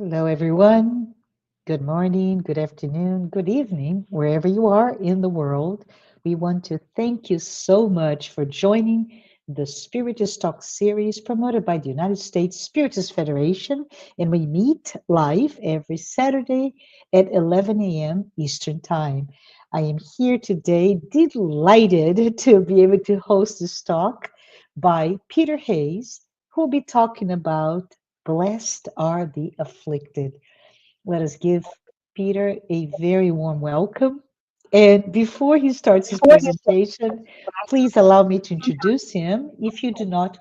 Hello, everyone. Good morning, good afternoon, good evening, wherever you are in the world. We want to thank you so much for joining the Spiritist Talk series promoted by the United States Spiritist Federation. And we meet live every Saturday at 11 a.m. Eastern Time. I am here today, delighted to be able to host this talk by Peter Hayes, who will be talking about Blessed are the afflicted. Let us give Peter a very warm welcome. And before he starts his presentation, please allow me to introduce him if you do not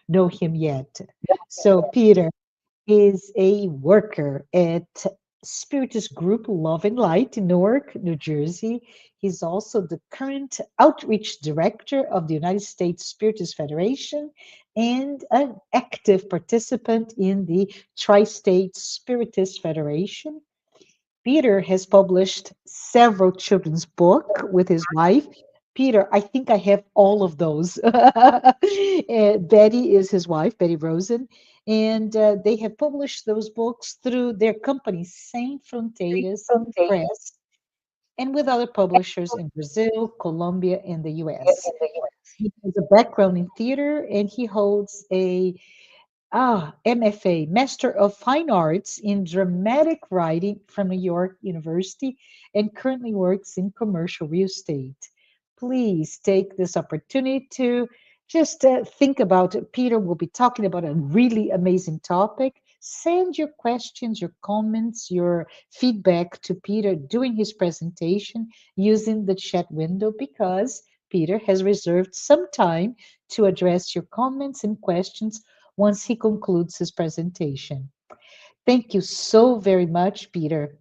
know him yet. So, Peter is a worker at Spiritist Group Love and Light in Newark, New Jersey. He's also the current outreach director of the United States Spiritist Federation and an active participant in the Tri-State Spiritist Federation. Peter has published several children's books with his wife. Peter, I think I have all of those. Betty is his wife, Beti Rozen, and they have published those books through their company, Sem Fronteiras Press, and with other publishers in Brazil, Colombia, and the US. He has a background in theater, and he holds a MFA, Master of Fine Arts in Dramatic Writing from New York University, and currently works in commercial real estate. Please take this opportunity to just think about it. Peter will be talking about a really amazing topic. Send your questions, your comments, your feedback to Peter during his presentation using the chat window because Peter has reserved some time to address your comments and questions once he concludes his presentation. Thank you so very much, Peter.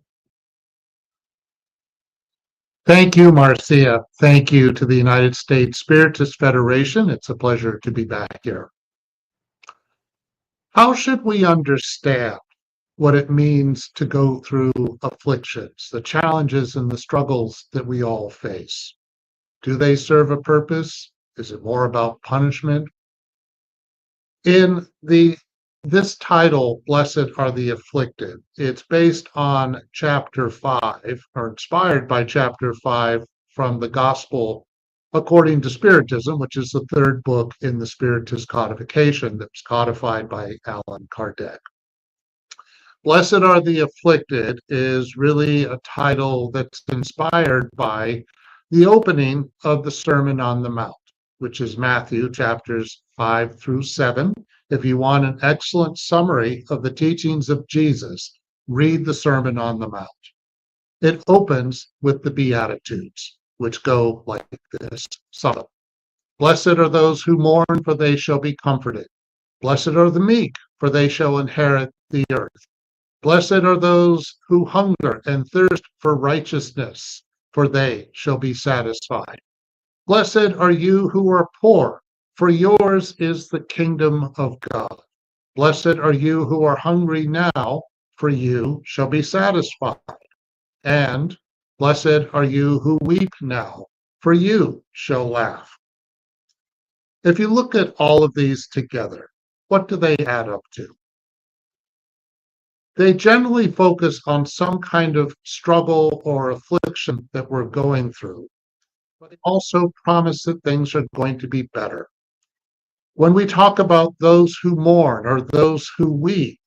Thank you, Marcia. Thank you to the United States Spiritist Federation. It's a pleasure to be back here. How should we understand what it means to go through afflictions, the challenges and the struggles that we all face? Do they serve a purpose? Is it more about punishment? In this title, Blessed are the Afflicted, it's based on chapter 5, or inspired by chapter 5 from the Gospel according to Spiritism, which is the third book in the Spiritist codification that was codified by Allan Kardec. Blessed are the Afflicted is really a title that's inspired by the opening of the Sermon on the Mount, which is Matthew chapters 5 through 7. If you want an excellent summary of the teachings of Jesus, read the Sermon on the Mount. It opens with the Beatitudes, which go like this. So, blessed are those who mourn, for they shall be comforted. Blessed are the meek, for they shall inherit the earth. Blessed are those who hunger and thirst for righteousness, for they shall be satisfied. Blessed are you who are poor, for yours is the kingdom of God. Blessed are you who are hungry now, for you shall be satisfied. And blessed are you who weep now, for you shall laugh. If you look at all of these together, what do they add up to? They generally focus on some kind of struggle or affliction that we're going through, but they also promise that things are going to be better. When we talk about those who mourn or those who weep,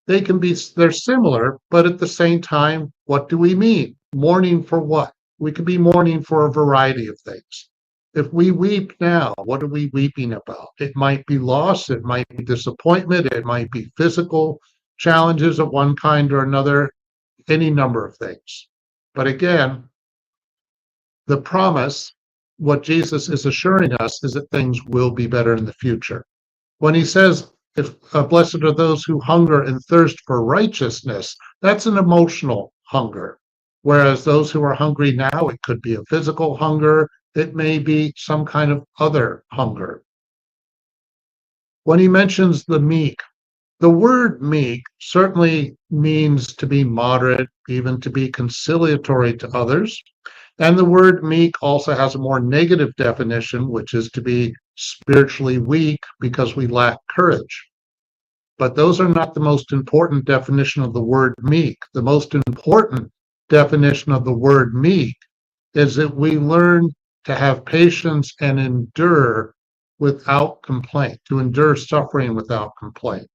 they're similar, but at the same time, what do we mean? Mourning for what? We could be mourning for a variety of things. If we weep now, what are we weeping about? It might be loss, it might be disappointment, it might be physical challenges of one kind or another, any number of things. But again, the promise, what Jesus is assuring us, is that things will be better in the future. When he says, if blessed are those who hunger and thirst for righteousness, that's an emotional hunger. Whereas those who are hungry now, it could be a physical hunger, it may be some kind of other hunger. When he mentions the meek, the word meek certainly means to be moderate, even to be conciliatory to others. And the word meek also has a more negative definition, which is to be spiritually weak because we lack courage. But those are not the most important definition of the word meek. The most important definition of the word meek is that we learn to have patience and endure without complaint, to endure suffering without complaint.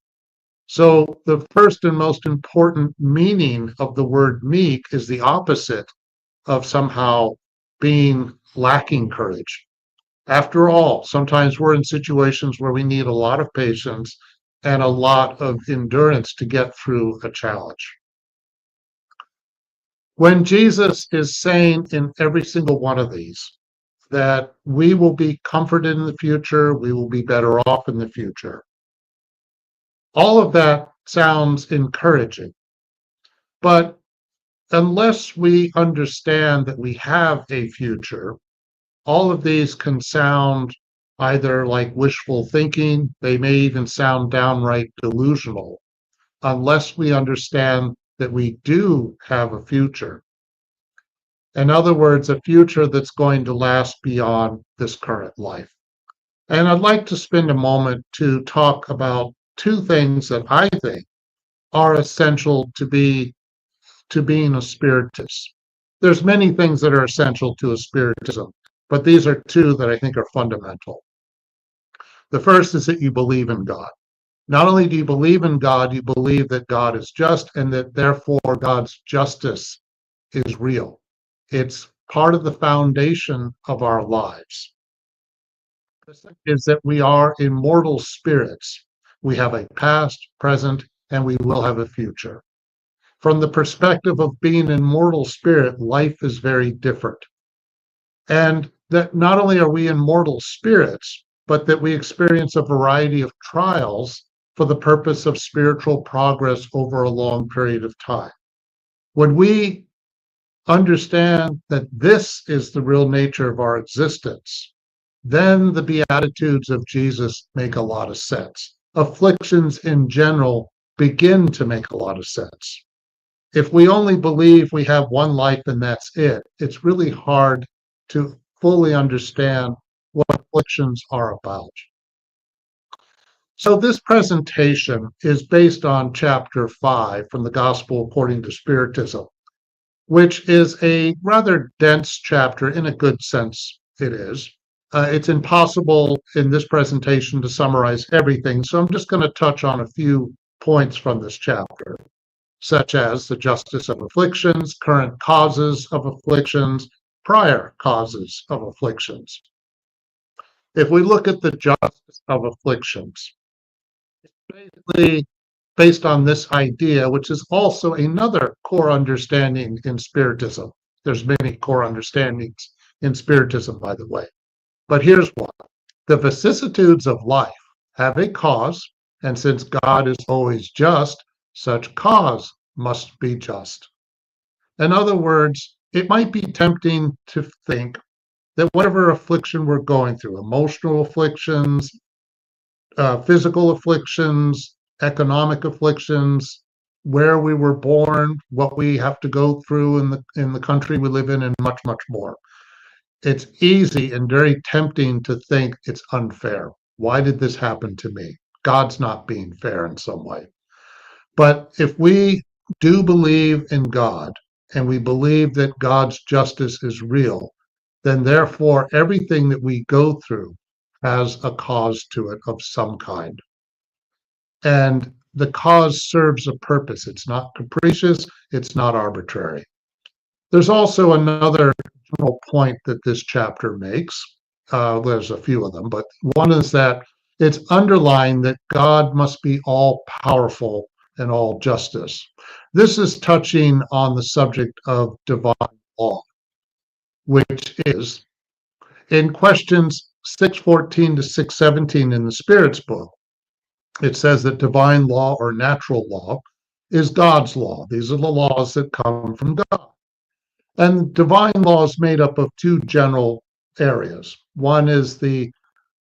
So the first and most important meaning of the word meek is the opposite of somehow being lacking courage. After all, sometimes we're in situations where we need a lot of patience and a lot of endurance to get through a challenge. When Jesus is saying in every single one of these that we will be comforted in the future, we will be better off in the future, all of that sounds encouraging. But unless we understand that we have a future, all of these can sound either like wishful thinking, they may even sound downright delusional, unless we understand that we do have a future. In other words, a future that's going to last beyond this current life. And I'd like to spend a moment to talk about two things that I think are essential to being a spiritist. There's many things that are essential to a spiritism, but these are two that I think are fundamental. The first is that you believe in God. Not only do you believe in God, you believe that God is just and that therefore God's justice is real. It's part of the foundation of our lives. The second is that we are immortal spirits. We have a past, present, and we will have a future. From the perspective of being an immortal spirit, life is very different. And that not only are we immortal spirits, but that we experience a variety of trials for the purpose of spiritual progress over a long period of time. When we understand that this is the real nature of our existence, then the Beatitudes of Jesus make a lot of sense. Afflictions in general begin to make a lot of sense. If we only believe we have one life and that's it, it's really hard to fully understand what afflictions are about. So this presentation is based on chapter 5 from the Gospel according to Spiritism, which is a rather dense chapter in a good sense it is. It's impossible in this presentation to summarize everything, so I'm just going to touch on a few points from this chapter, such as the justice of afflictions, current causes of afflictions, prior causes of afflictions. If we look at the justice of afflictions, basically based on this idea, which is also another core understanding in Spiritism. There's many core understandings in Spiritism, by the way. But here's one. The vicissitudes of life have a cause, and since God is always just, such cause must be just. In other words, it might be tempting to think that whatever affliction we're going through, emotional afflictions, physical afflictions, economic afflictions, where we were born, what we have to go through in the country we live in, and much, much more. It's easy and very tempting to think it's unfair. Why did this happen to me? God's not being fair in some way. But if we do believe in God and we believe that God's justice is real, then therefore everything that we go through has a cause to it of some kind. And the cause serves a purpose. It's not capricious, it's not arbitrary. There's also another general point that this chapter makes. There's a few of them, but one is that it's underlying that God must be all powerful and all justice. This is touching on the subject of divine law, which is in questions 614 to 617 in the Spirit's book. It says that divine law or natural law is God's law. These are the laws that come from God. And divine law is made up of two general areas. One is the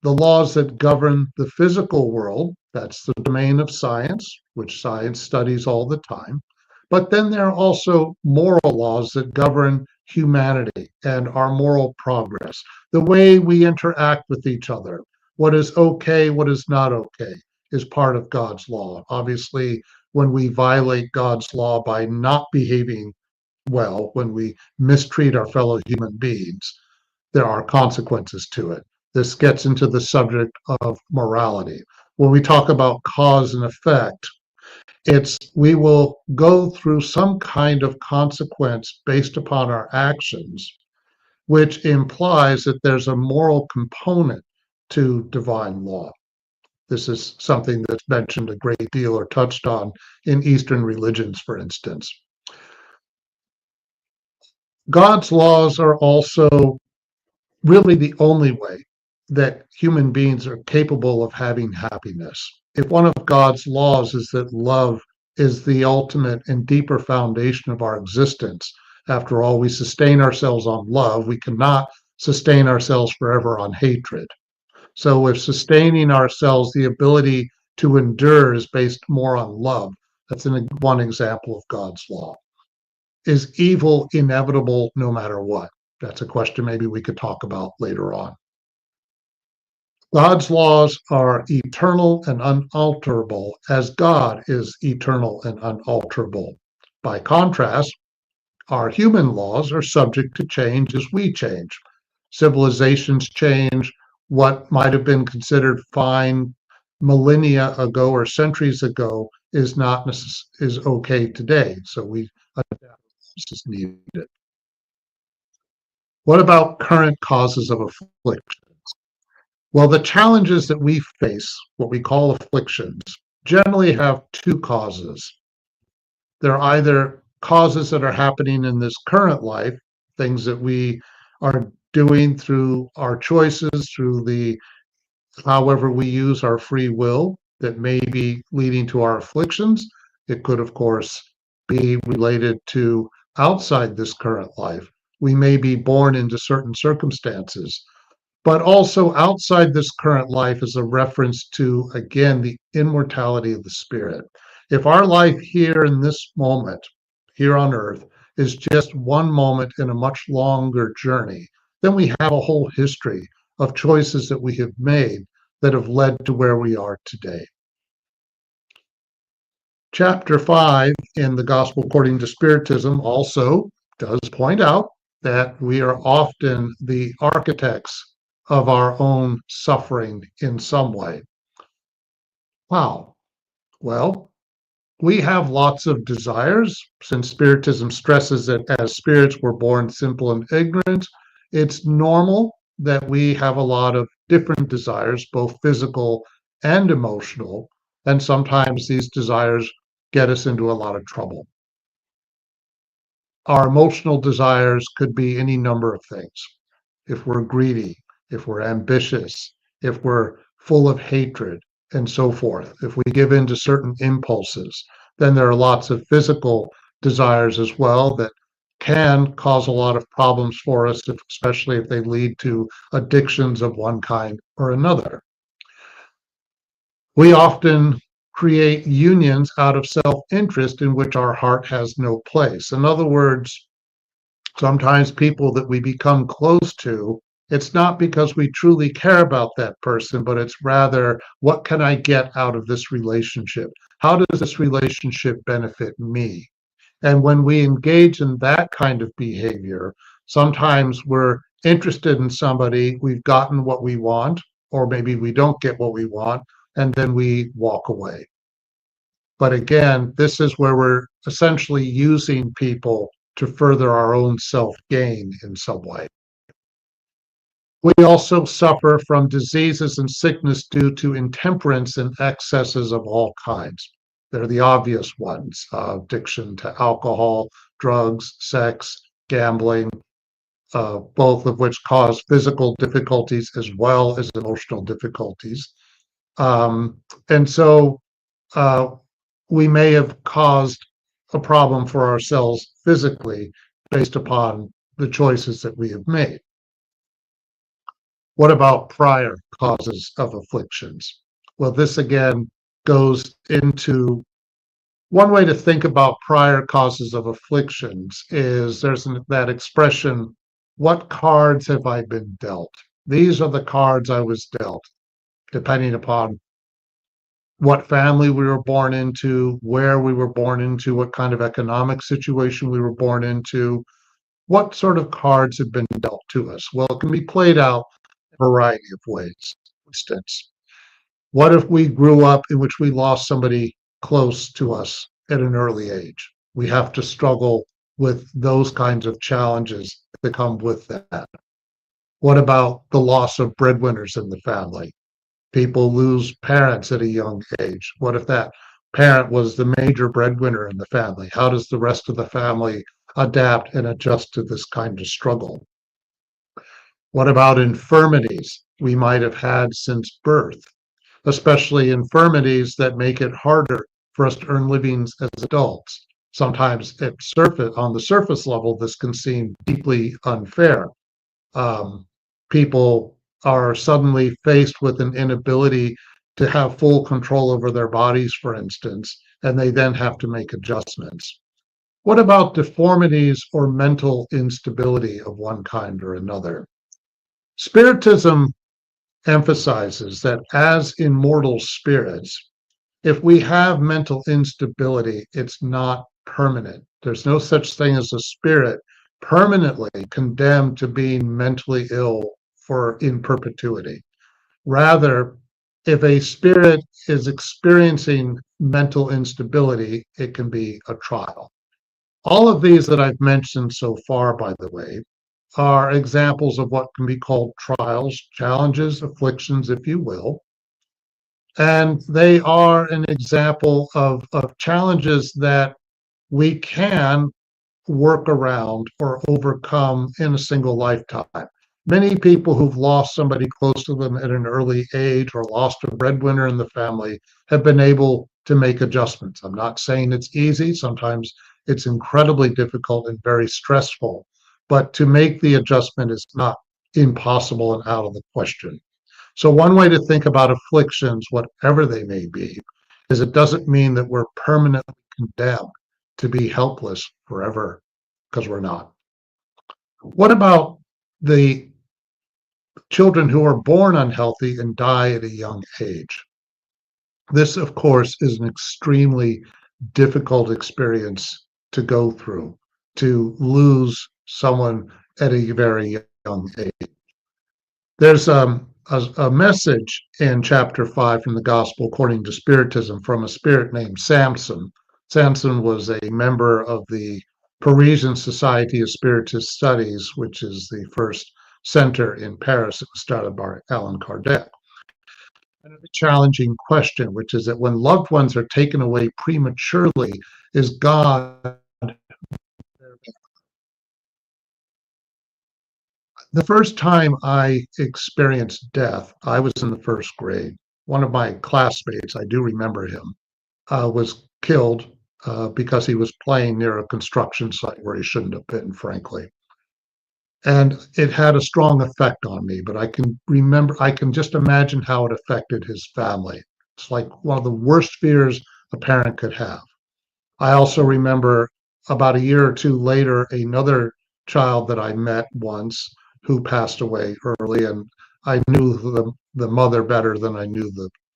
laws that govern the physical world. That's the domain of science, which science studies all the time. But then there are also moral laws that govern humanity and our moral progress, the way we interact with each other, what is okay, what is not okay, is part of God's law. Obviously, when we violate God's law by not behaving well, when we mistreat our fellow human beings, there are consequences to it. This gets into the subject of morality. When we talk about cause and effect, it's we will go through some kind of consequence based upon our actions, which implies that there's a moral component to divine law. This is something that's mentioned a great deal or touched on in Eastern religions, for instance. God's laws are also really the only way that human beings are capable of having happiness. If one of God's laws is that love is the ultimate and deeper foundation of our existence, after all, we sustain ourselves on love. We cannot sustain ourselves forever on hatred. So if sustaining ourselves, the ability to endure is based more on love, that's one example of God's law. Is evil inevitable no matter what? That's a question maybe we could talk about later on. God's laws are eternal and unalterable, as God is eternal and unalterable. By contrast, our human laws are subject to change as we change. Civilizations change. What might have been considered fine millennia ago or centuries ago is not is okay today. So we adapt as needed. What about current causes of affliction? Well, the challenges that we face, what we call afflictions, generally have two causes. They're either causes that are happening in this current life, things that we are doing through our choices, through the however we use our free will that may be leading to our afflictions. It could, of course, be related to outside this current life. We may be born into certain circumstances, but also outside this current life is a reference to, again, the immortality of the spirit. If our life here in this moment, here on earth, is just one moment in a much longer journey, then we have a whole history of choices that we have made that have led to where we are today. Chapter 5 in the Gospel According to Spiritism also does point out that we are often the architects of our own suffering in some way. Wow. Well, we have lots of desires. Since Spiritism stresses that as spirits we're born simple and ignorant, it's normal that we have a lot of different desires, both physical and emotional, and sometimes these desires get us into a lot of trouble. Our emotional desires could be any number of things. If we're greedy, if we're ambitious, if we're full of hatred, and so forth. If we give in to certain impulses, then there are lots of physical desires as well that can cause a lot of problems for us, especially if they lead to addictions of one kind or another. We often create unions out of self-interest in which our heart has no place. In other words, sometimes people that we become close to, it's not because we truly care about that person, but it's rather, what can I get out of this relationship? How does this relationship benefit me? And when we engage in that kind of behavior, sometimes we're interested in somebody, we've gotten what we want, or maybe we don't get what we want, and then we walk away. But again, this is where we're essentially using people to further our own self-gain in some way. We also suffer from diseases and sickness due to intemperance and excesses of all kinds. They're the obvious ones, addiction to alcohol, drugs, sex, gambling, both of which cause physical difficulties as well as emotional difficulties. And so we may have caused a problem for ourselves physically based upon the choices that we have made. What about prior causes of afflictions? Well, this again goes into one way to think about prior causes of afflictions is there's that expression, what cards have I been dealt? These are the cards I was dealt, depending upon what family we were born into, where we were born into, what kind of economic situation we were born into, what sort of cards have been dealt to us. Well, it can be played out in a variety of ways. For instance, what if we grew up in which we lost somebody close to us at an early age? We have to struggle with those kinds of challenges that come with that. What about the loss of breadwinners in the family? People lose parents at a young age. What if that parent was the major breadwinner in the family? How does the rest of the family adapt and adjust to this kind of struggle? What about infirmities we might have had since birth, especially infirmities that make it harder for us to earn livings as adults? Sometimes on the surface level, this can seem deeply unfair. um, People are suddenly faced with an inability to have full control over their bodies, for instance, and they then have to make adjustments. What about deformities or mental instability of one kind or another? Spiritism emphasizes that as immortal spirits, if we have mental instability, it's not permanent. There's no such thing as a spirit permanently condemned to being mentally ill for in perpetuity. Rather, if a spirit is experiencing mental instability, it can be a trial. All of these that I've mentioned so far, by the way, are examples of what can be called trials, challenges, afflictions, if you will. And they are an example of challenges that we can work around or overcome in a single lifetime. Many people who've lost somebody close to them at an early age or lost a breadwinner in the family have been able to make adjustments. I'm not saying it's easy. Sometimes it's incredibly difficult and very stressful, but to make the adjustment is not impossible and out of the question. So, one way to think about afflictions, whatever they may be, is it doesn't mean that we're permanently condemned to be helpless forever, because we're not. What about the children who are born unhealthy and die at a young age? This, of course, is an extremely difficult experience to go through, to lose someone at a very young age. There's a message in chapter 5 from the Gospel according to Spiritism from a spirit named Samson. Samson was a member of the Parisian Society of Spiritist Studies, which is the first center in Paris. It was started by Allan Kardec. And a challenging question, which is that when loved ones are taken away prematurely, is God? The first time I experienced death, I was in the first grade. One of my classmates, I do remember him, was killed because he was playing near a construction site where he shouldn't have been, frankly. And it had a strong effect on me, but I can just imagine how it affected his family. It's like one of the worst fears a parent could have. I also remember about a year or two later, another child that I met once who passed away early, and I knew the mother better than I knew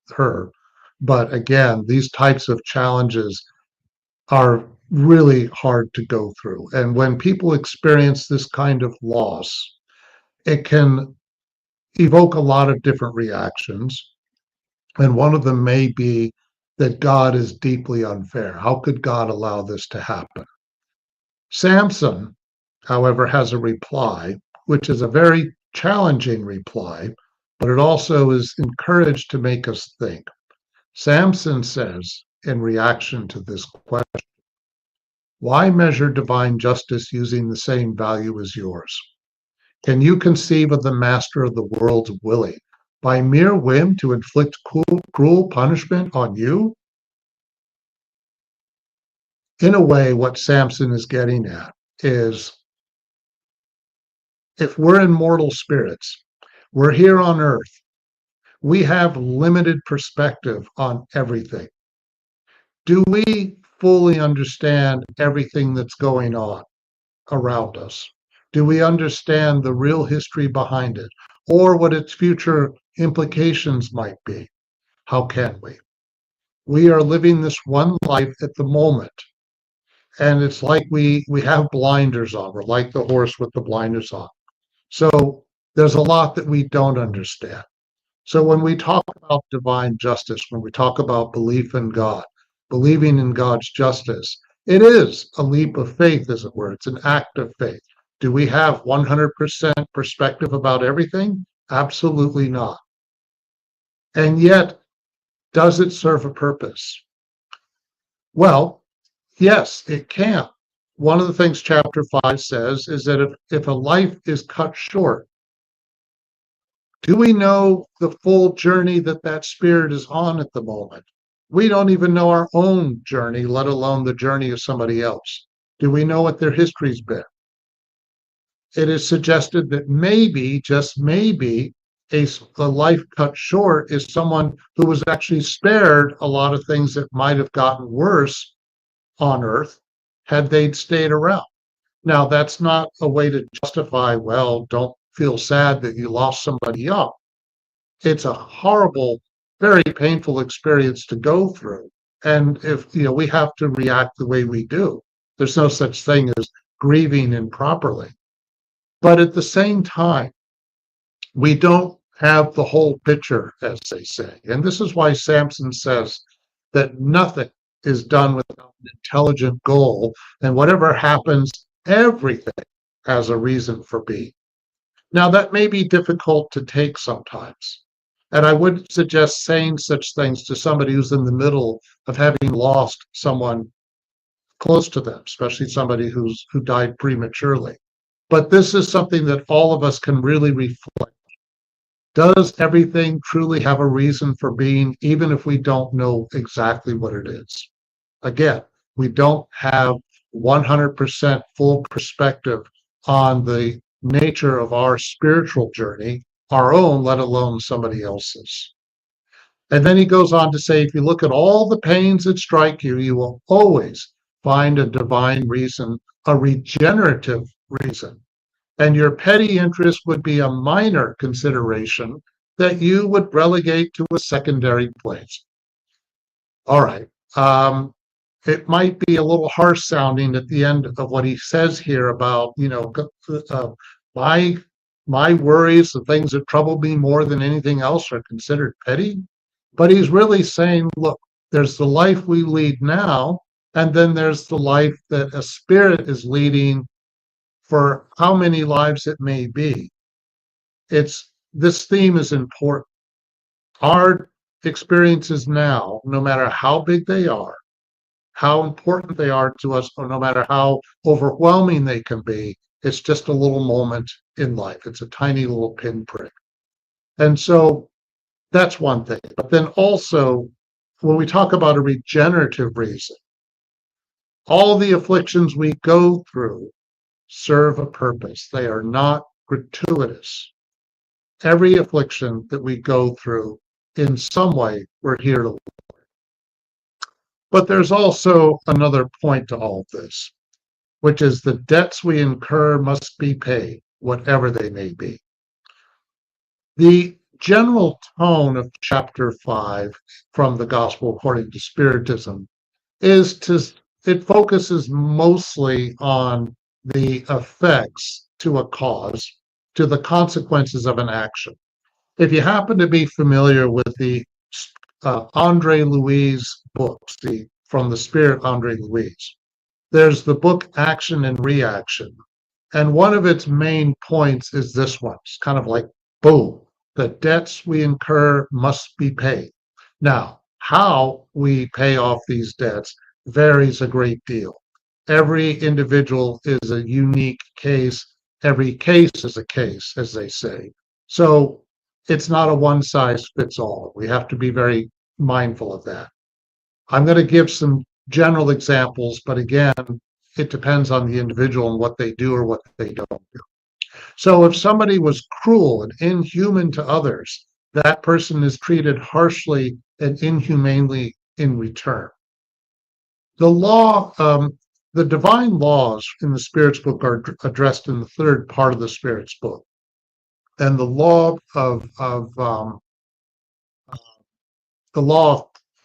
her. But again, these types of challenges are really hard to go through. And when people experience this kind of loss, it can evoke a lot of different reactions. And one of them may be that God is deeply unfair. How could God allow this to happen? Samson, however, has a reply, which is a very challenging reply, but it also is encouraged to make us think. Samson says, in reaction to this question, why measure divine justice using the same value as yours? Can you conceive of the master of the world's willing, by mere whim, to inflict cruel punishment on you? In a way, what Samson is getting at is if we're immortal spirits, we're here on earth, we have limited perspective on everything. Do we fully understand everything that's going on around us? Do we understand the real history behind it or what its future implications might be? How can we? We are living this one life at the moment. And it's like we have blinders on. We're like the horse with the blinders on. So there's a lot that we don't understand. So when we talk about divine justice, when we talk about belief in God, believing in God's justice, it is a leap of faith, as it were. It's an act of faith. Do we have 100% perspective about everything? Absolutely not. And yet, does it serve a purpose? Well, yes, it can. One of the things chapter 5 says is that if a life is cut short, do we know the full journey that that spirit is on at the moment? We don't even know our own journey, let alone the journey of somebody else. Do we know what their history's been? It is suggested that maybe, just maybe, a life cut short is someone who was actually spared a lot of things that might have gotten worse on earth had they stayed around. Now, that's not a way to justify, well, don't feel sad that you lost somebody young. It's a horrible, very painful experience to go through. And if, we have to react the way we do. There's no such thing as grieving improperly. But at the same time, we don't have the whole picture, as they say. And this is why Samson says that nothing is done without an intelligent goal, and whatever happens, everything has a reason for being. Now, that may be difficult to take sometimes. And I would suggest saying such things to somebody who's in the middle of having lost someone close to them, especially somebody who died prematurely. But this is something that all of us can really reflect. Does everything truly have a reason for being, even if we don't know exactly what it is? Again, we don't have 100% full perspective on the nature of our spiritual journey, our own, let alone somebody else's. And then he goes on to say, if you look at all the pains that strike you, you will always find a divine reason, a regenerative reason. And your petty interest would be a minor consideration that you would relegate to a secondary place. All right. It might be a little harsh sounding at the end of what he says here about, my worries, the things that trouble me more than anything else are considered petty. But he's really saying, look, there's the life we lead now, and then there's the life that a spirit is leading for how many lives it may be. This theme is important. Our experiences now, no matter how big they are, how important they are to us, or no matter how overwhelming they can be, it's just a little moment in life. It's a tiny little pinprick. And so that's one thing. But then also, when we talk about a regenerative reason, all the afflictions we go through serve a purpose. They are not gratuitous. Every affliction that we go through, in some way, we're here to learn. But there's also another point to all of this, which is the debts we incur must be paid, whatever they may be. The general tone of chapter 5 from the Gospel according to Spiritism it focuses mostly on the effects to a cause, to the consequences of an action. If you happen to be familiar with the Andre Louis books, from the Spirit Andre Louis, there's the book Action and Reaction. And one of its main points is this one. It's kind of like, boom, the debts we incur must be paid. Now, how we pay off these debts varies a great deal. Every individual is a unique case. Every case is a case, as they say. So it's not a one size fits all. We have to be very mindful of that. I'm going to give some general examples, but again, it depends on the individual and what they do or what they don't do. So if somebody was cruel and inhuman to others, that person is treated harshly and inhumanely in return. The divine laws in the Spirit's book are addressed in the third part of the Spirit's book. And the law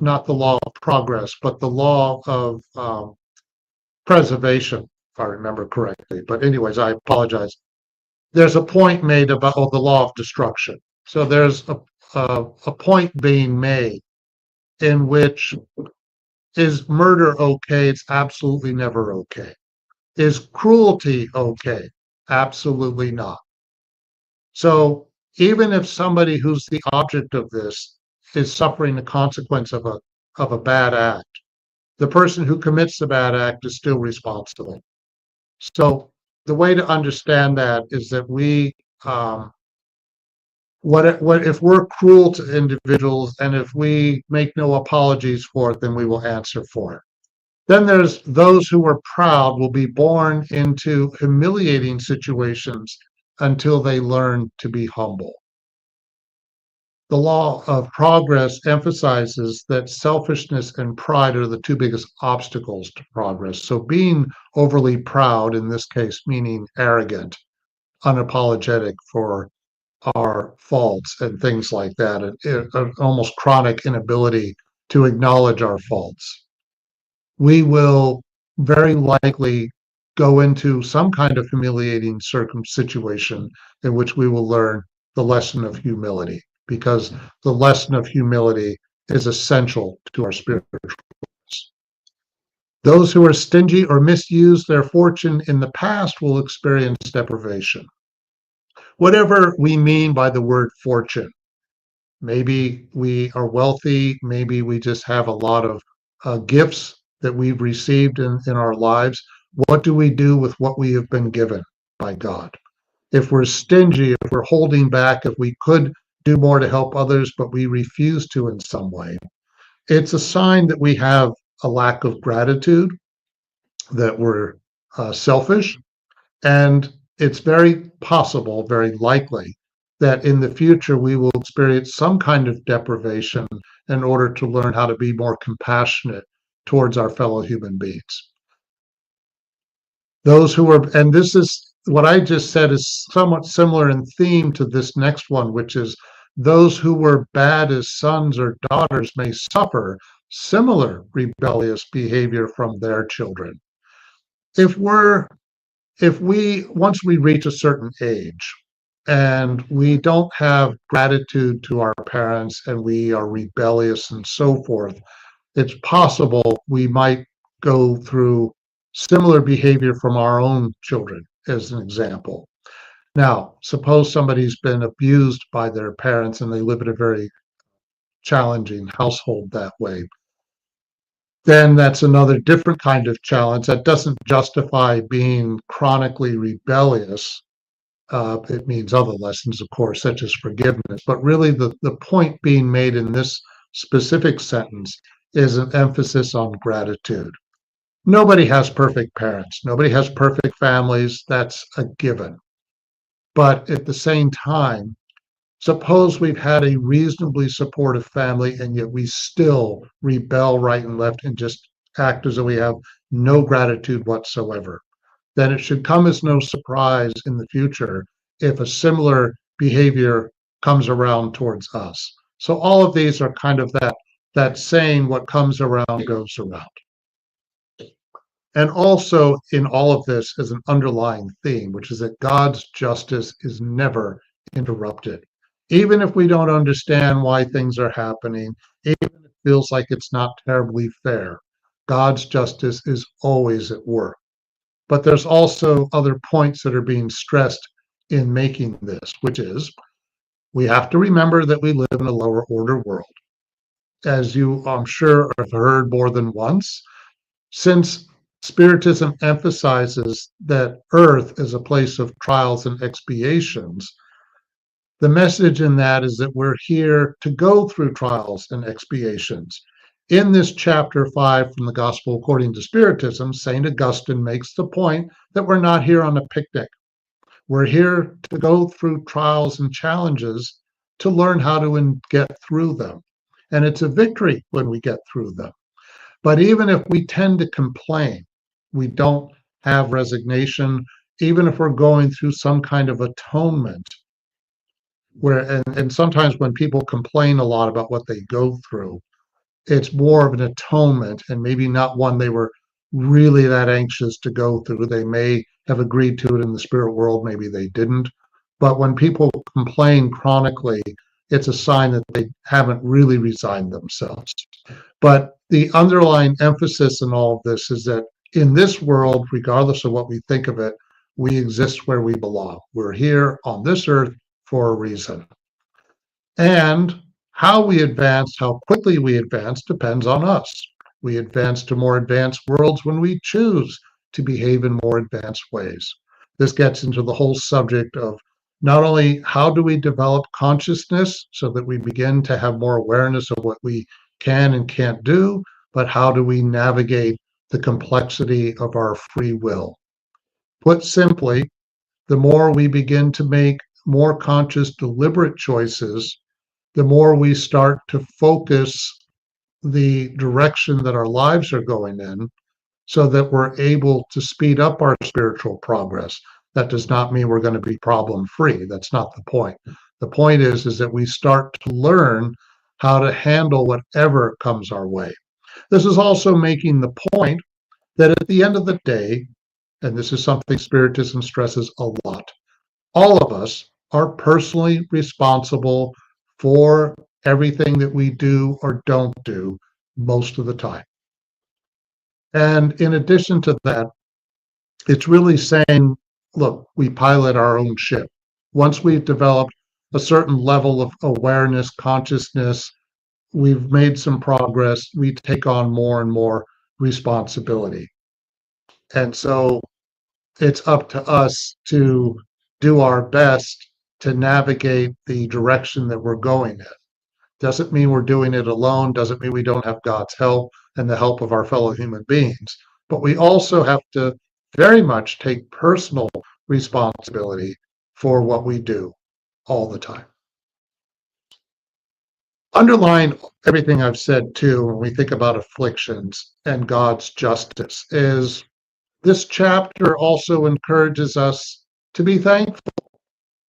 not the law of progress, but the law of preservation, if I remember correctly. But anyways, I apologize. There's a point made about the law of destruction. So there's a point being made in which, is murder okay? It's absolutely never okay. Is cruelty okay? Absolutely not. So even if somebody who's the object of this is suffering the consequence of a bad act, the person who commits the bad act is still responsible. So the way to understand that is that what if we're cruel to individuals, and if we make no apologies for it, then we will answer for it. Then there's those who are proud will be born into humiliating situations until they learn to be humble. The law of progress emphasizes that selfishness and pride are the two biggest obstacles to progress. So being overly proud, in this case, meaning arrogant, unapologetic for our faults and things like that, an almost chronic inability to acknowledge our faults, we will very likely go into some kind of humiliating situation in which we will learn the lesson of humility, because the lesson of humility is essential to our spiritual lives. Those who are stingy or misuse their fortune in the past will experience deprivation. Whatever we mean by the word fortune, maybe we are wealthy, maybe we just have a lot of gifts that we've received in our lives. What do we do with what we have been given by God? If we're stingy, if we're holding back, if we could do more to help others, but we refuse to in some way, it's a sign that we have a lack of gratitude, that we're selfish, and it's very possible, very likely, that in the future we will experience some kind of deprivation in order to learn how to be more compassionate towards our fellow human beings. Those who are, and this is what I just said is somewhat similar in theme to this next one, which is those who were bad as sons or daughters may suffer similar rebellious behavior from their children. If we once we reach a certain age and we don't have gratitude to our parents and we are rebellious and so forth, it's possible we might go through similar behavior from our own children, as an example. Now, suppose somebody's been abused by their parents and they live in a very challenging household that way. Then that's another different kind of challenge that doesn't justify being chronically rebellious. It means other lessons, of course, such as forgiveness. But really, the point being made in this specific sentence is an emphasis on gratitude. Nobody has perfect parents. Nobody has perfect families. That's a given. But at the same time, suppose we've had a reasonably supportive family and yet we still rebel right and left and just act as though we have no gratitude whatsoever. Then it should come as no surprise in the future if a similar behavior comes around towards us. So all of these are kind of that saying, what comes around goes around. And also in all of this is an underlying theme, which is that God's justice is never interrupted. Even if we don't understand why things are happening, even if it feels like it's not terribly fair, God's justice is always at work. But there's also other points that are being stressed in making this, which is we have to remember that we live in a lower order world. As you, I'm sure, have heard more than once, since Spiritism emphasizes that Earth is a place of trials and expiations, the message in that is that we're here to go through trials and expiations. In this chapter 5 from the Gospel according to Spiritism, St. Augustine makes the point that we're not here on a picnic. We're here to go through trials and challenges to learn how to get through them. And it's a victory when we get through them. But even if we tend to complain, we don't have resignation, even if we're going through some kind of atonement, and sometimes when people complain a lot about what they go through, it's more of an atonement and maybe not one they were really that anxious to go through. They may have agreed to it in the spirit world, maybe they didn't. But when people complain chronically, it's a sign that they haven't really resigned themselves. But the underlying emphasis in all of this is that in this world, regardless of what we think of it, we exist where we belong. We're here on this earth for a reason. And how we advance, how quickly we advance, depends on us. We advance to more advanced worlds when we choose to behave in more advanced ways. This gets into the whole subject of not only how do we develop consciousness so that we begin to have more awareness of what we can and can't do, but how do we navigate the complexity of our free will? Put simply, the more we begin to make more conscious, deliberate choices, the more we start to focus the direction that our lives are going in so that we're able to speed up our spiritual progress. That does not mean we're going to be problem free. That's not the point. The point is that we start to learn how to handle whatever comes our way. This is also making the point that at the end of the day, and this is something Spiritism stresses a lot, all of us are personally responsible for everything that we do or don't do most of the time. And in addition to that, it's really saying, look, we pilot our own ship. Once we've developed a certain level of awareness, consciousness, we've made some progress, we take on more and more responsibility. And so it's up to us to do our best to navigate the direction that we're going in. Doesn't mean we're doing it alone, doesn't mean we don't have God's help and the help of our fellow human beings. But we also have to very much take personal responsibility for what we do all the time. Underlying everything I've said, too, when we think about afflictions and God's justice, is this chapter also encourages us to be thankful.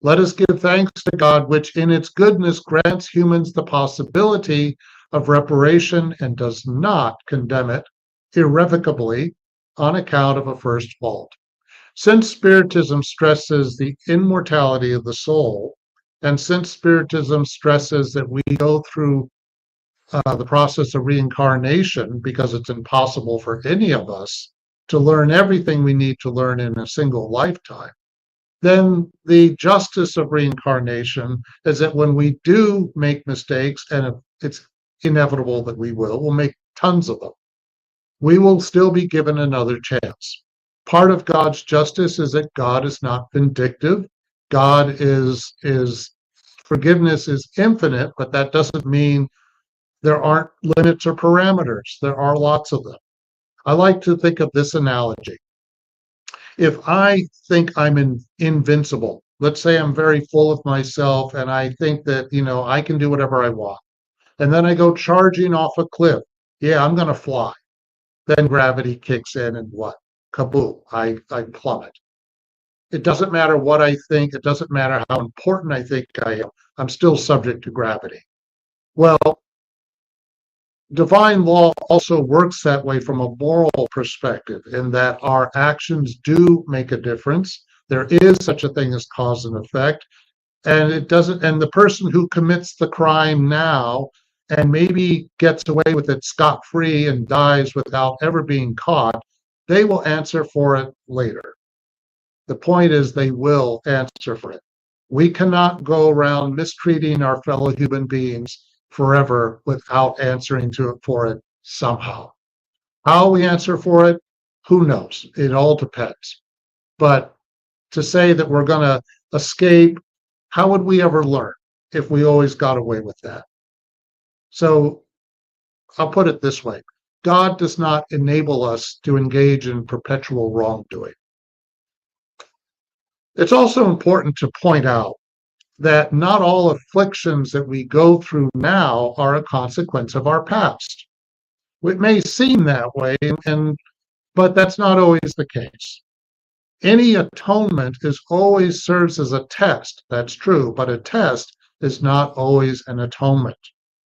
Let us give thanks to God, which in its goodness grants humans the possibility of reparation and does not condemn it irrevocably on account of a first fault. Since Spiritism stresses the immortality of the soul, and since Spiritism stresses that we go through the process of reincarnation because it's impossible for any of us to learn everything we need to learn in a single lifetime, then the justice of reincarnation is that when we do make mistakes, and it's inevitable that we'll make tons of them, we will still be given another chance. Part of God's justice is that God is not vindictive. God is forgiveness is infinite, but that doesn't mean there aren't limits or parameters. There are lots of them. I like to think of this analogy. If I think I'm invincible, let's say I'm very full of myself and I think that, I can do whatever I want. And then I go charging off a cliff. Yeah, I'm going to fly. Then gravity kicks in and what? Kaboom, I plummet. It doesn't matter what I think. It doesn't matter how important I think I am. I'm still subject to gravity. Well, divine law also works that way from a moral perspective, in that our actions do make a difference. There is such a thing as cause and effect, and the person who commits the crime now and maybe gets away with it scot-free and dies without ever being caught, they will answer for it later. The point is, they will answer for it. We cannot go around mistreating our fellow human beings forever without answering for it somehow. How we answer for it, who knows? It all depends. But to say that we're going to escape, how would we ever learn if we always got away with that? So I'll put it this way. God does not enable us to engage in perpetual wrongdoing. It's also important to point out that not all afflictions that we go through now are a consequence of our past. It may seem that way, but that's not always the case. Any atonement always serves as a test. That's true, but a test is not always an atonement.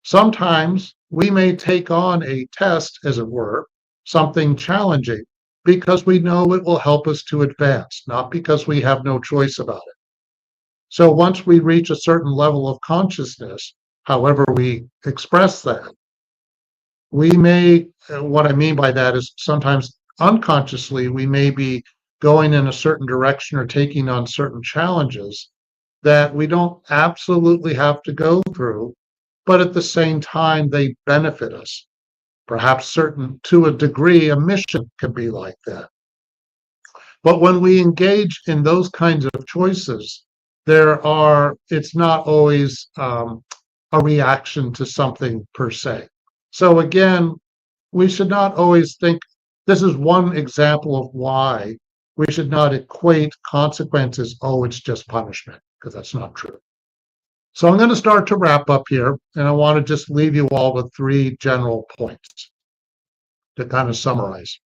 Sometimes we may take on a test, as it were, something challenging, because we know it will help us to advance, not because we have no choice about it. So once we reach a certain level of consciousness, however we express that, we may, what I mean by that is sometimes unconsciously, we may be going in a certain direction or taking on certain challenges that we don't absolutely have to go through, but at the same time, they benefit us. Perhaps certain, to a degree, a mission can be like that. But when we engage in those kinds of choices, it's not always a reaction to something per se. So again, we should not always think, this is one example of why we should not equate consequences, oh, it's just punishment, because that's not true. So I'm going to start to wrap up here, and I want to just leave you all with 3 general points to kind of summarize.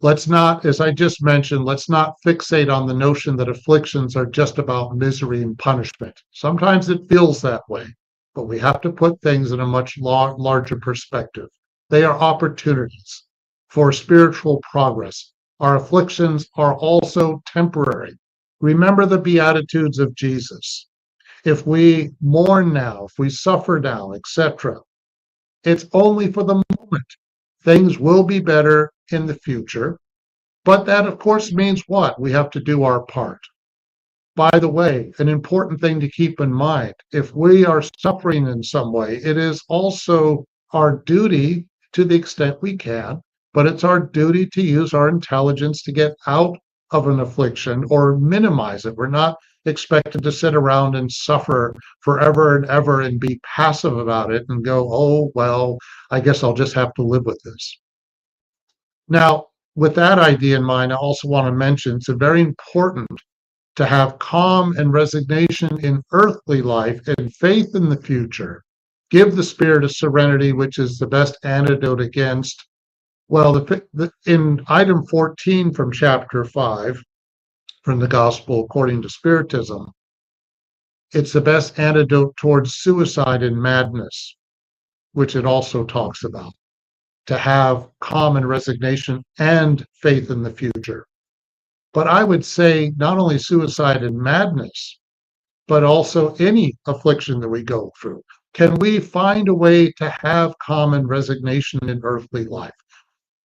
Let's not, as I just mentioned, let's not fixate on the notion that afflictions are just about misery and punishment. Sometimes it feels that way, but we have to put things in a much larger perspective. They are opportunities for spiritual progress. Our afflictions are also temporary. Remember the Beatitudes of Jesus. If we mourn now, if we suffer now, etc., it's only for the moment. Things will be better in the future. But that, of course, means what? We have to do our part. By the way, an important thing to keep in mind, if we are suffering in some way, it is also our duty, to the extent we can, but it's our duty to use our intelligence to get out of an affliction or minimize it. We're not expected to sit around and suffer forever and ever and be passive about it and go, oh, well, I guess I'll just have to live with this. Now, with that idea in mind, I also want to mention it's very important to have calm and resignation in earthly life and faith in the future. Give the spirit of serenity, which is the best antidote against, well, in item 14 from chapter 5, from the Gospel according to Spiritism, it's the best antidote towards suicide and madness, which it also talks about, to have calm and resignation and faith in the future. But I would say not only suicide and madness, but also any affliction that we go through. Can we find a way to have calm and resignation in earthly life?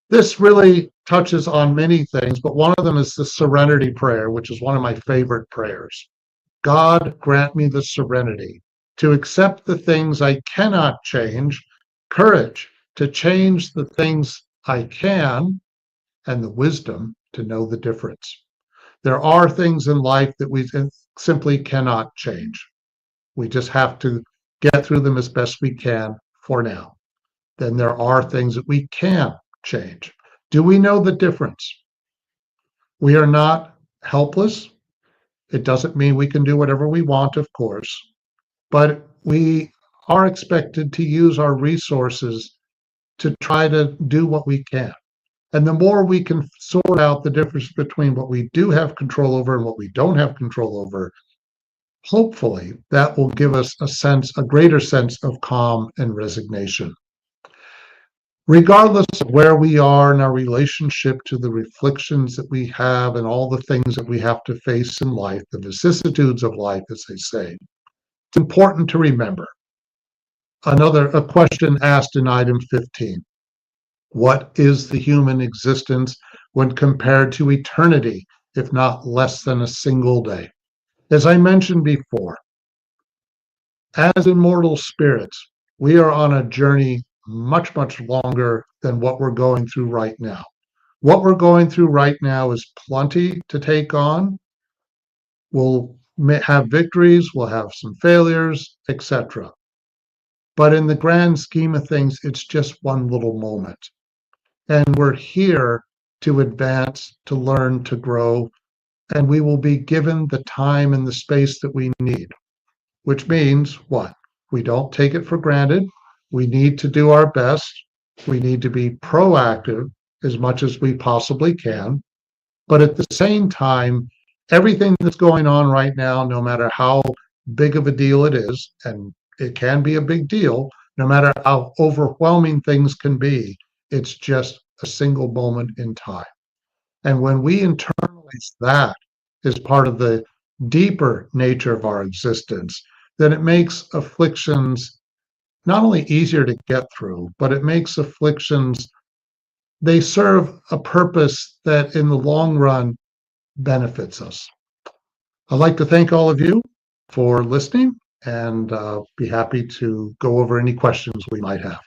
This really touches on many things, but one of them is the serenity prayer, which is one of my favorite prayers. God, grant me the serenity to accept the things I cannot change, courage to change the things I can, and the wisdom to know the difference. There are things in life that we simply cannot change. We just have to get through them as best we can for now. Then there are things that we can change. Do we know the difference? We are not helpless. It doesn't mean we can do whatever we want, of course, but we are expected to use our resources to try to do what we can. And the more we can sort out the difference between what we do have control over and what we don't have control over, hopefully that will give us a greater sense of calm and resignation. Regardless of where we are in our relationship to the afflictions that we have and all the things that we have to face in life, the vicissitudes of life, as they say, it's important to remember. A question asked in item 15. What is the human existence when compared to eternity, if not less than a single day? As I mentioned before, as immortal spirits, we are on a journey much, much longer than what we're going through right now. What we're going through right now is plenty to take on. We'll have victories, we'll have some failures, etc. But in the grand scheme of things, it's just one little moment. And we're here to advance, to learn, to grow, and we will be given the time and the space that we need, which means what? We don't take it for granted. We need to do our best. We need to be proactive as much as we possibly can. But at the same time, everything that's going on right now, no matter how big of a deal it is, and it can be a big deal, no matter how overwhelming things can be. It's just a single moment in time. And when we internalize that as part of the deeper nature of our existence, then it makes afflictions not only easier to get through, but it makes afflictions, they serve a purpose that in the long run benefits us. I'd like to thank all of you for listening and be happy to go over any questions we might have.